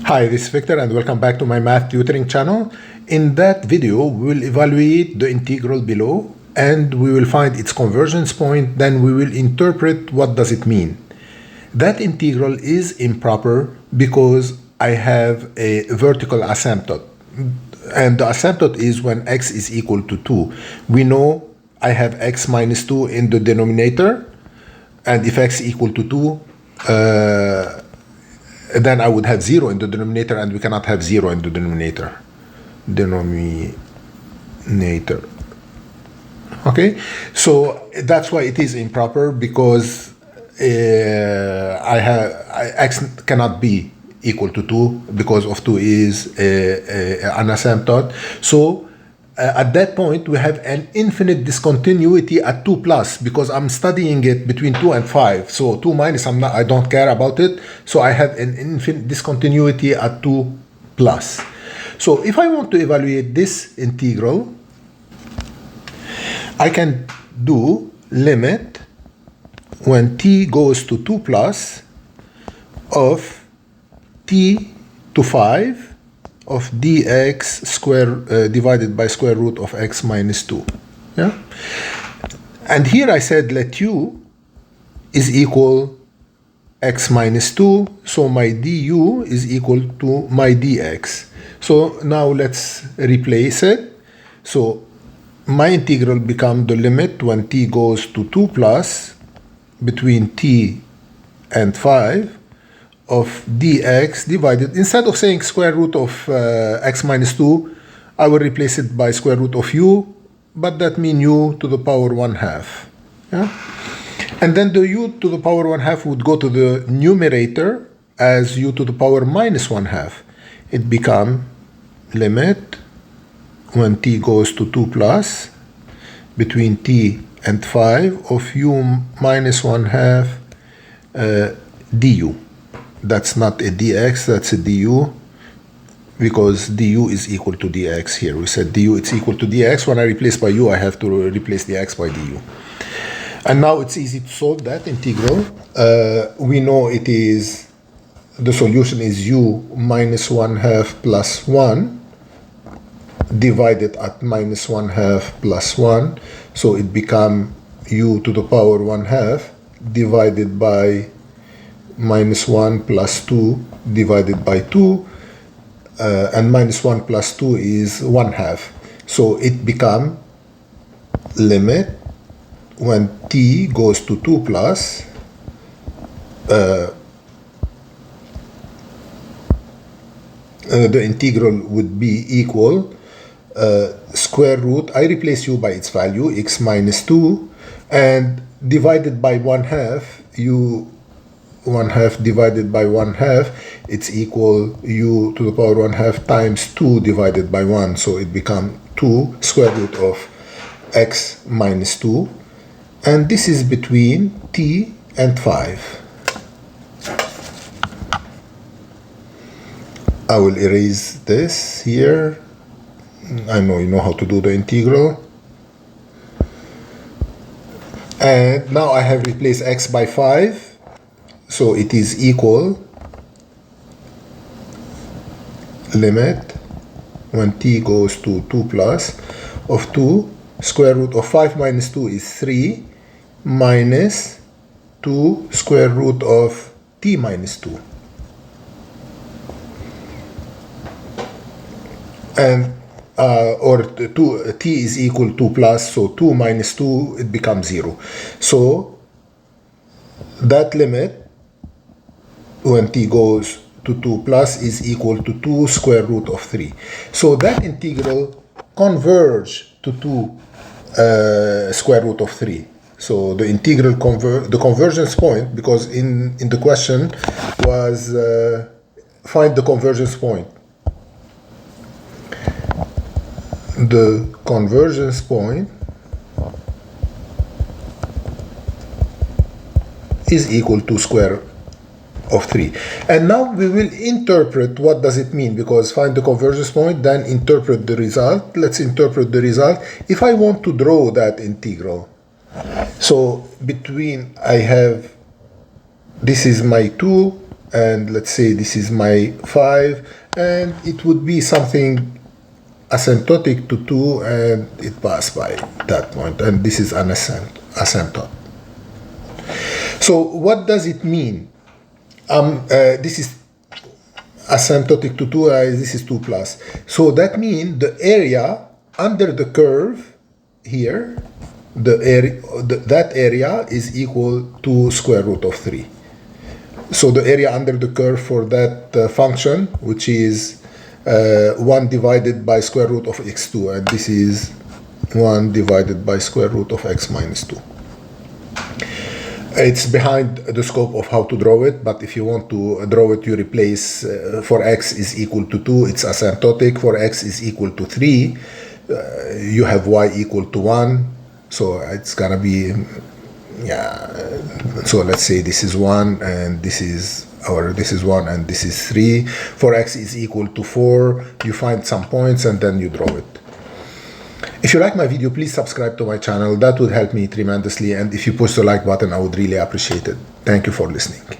Hi, this is Victor and welcome back to my math tutoring channel. In that video, we will evaluate the integral below and we will find its convergence point, then we will interpret what does it mean. That integral is improper because I have a vertical asymptote, and the asymptote is when x is equal to 2. We know I have x minus 2 in the denominator, and if x equal to 2, then I would have 0 in the denominator, and we cannot have 0 in the denominator. Okay, so that's why it is improper, because x cannot be equal to 2 because of 2 is an asymptote. So at that point, we have an infinite discontinuity at 2 plus, because I'm studying it between 2 and 5. So 2 minus, I don't care about it. So I have an infinite discontinuity at 2 plus. So if I want to evaluate this integral, I can do limit when t goes to 2 plus of t to 5 of dx square divided by square root of x minus 2. Yeah? And here I said let u is equal x minus 2, so my du is equal to my dx. So now let's replace it. So my integral becomes the limit when t goes to 2 plus between t and 5 of dx divided, instead of saying square root of x minus 2, I will replace it by square root of u, but that means u to the power 1/2. Yeah? And then the u to the power 1/2 would go to the numerator as u to the power minus 1/2. It becomes limit when t goes to 2 plus between t and 5 of u minus 1/2 du. That's not a dx, that's a du, because du is equal to dx here. We said du it's equal to dx. When I replace by u, I have to replace dx by du. And now it's easy to solve that integral. We know it is, the solution is u minus 1/2 plus 1 divided at minus 1/2 plus 1. So it becomes u to the power 1/2 divided by minus 1 plus 2 divided by 2, and minus 1 plus 2 is 1/2. So it becomes limit when t goes to 2 plus the integral would be equal square root, I replace u by its value, x minus 2, and divided by 1/2, u 1/2 divided by 1/2, it's equal u to the power 1/2 times 2 divided by 1. So it becomes 2 square root of x minus 2. And this is between t and 5. I will erase this here. I know you know how to do the integral. And now I have replaced x by 5. So it is equal limit when t goes to 2 plus of 2 square root of 5 minus 2 is 3 minus 2 square root of t minus 2. And t is equal to 2 plus, so 2 minus 2, it becomes 0. So that limit when t goes to 2 plus is equal to 2 square root of 3. So that integral converge to 2 square root of 3. So the integral the convergence point, because in the question was find the convergence point. The convergence point is equal to square of 3. And now we will interpret what does it mean, because find the convergence point, then interpret the result. Let's interpret the result. If I want to draw that integral, so between I have, this is my 2 and let's say this is my 5, and it would be something asymptotic to 2, and it passed by that point, and this is an asymptote. So what does it mean? This is asymptotic to 2, this is 2 plus. So that means the area under the curve here, that area is equal to square root of 3. So the area under the curve for that function, which is 1 divided by square root of x2, and this is 1 divided by square root of x minus 2. It's behind the scope of how to draw it, but if you want to draw it, you replace for x is equal to 2, it's asymptotic. For x is equal to 3, you have y equal to 1, so it's gonna be, so let's say this is 1 and this is, or this is 1 and this is 3. For x is equal to 4, you find some points and then you draw it. If you like my video, please subscribe to my channel. That would help me tremendously, and if you push the like button, I would really appreciate it. Thank you for listening.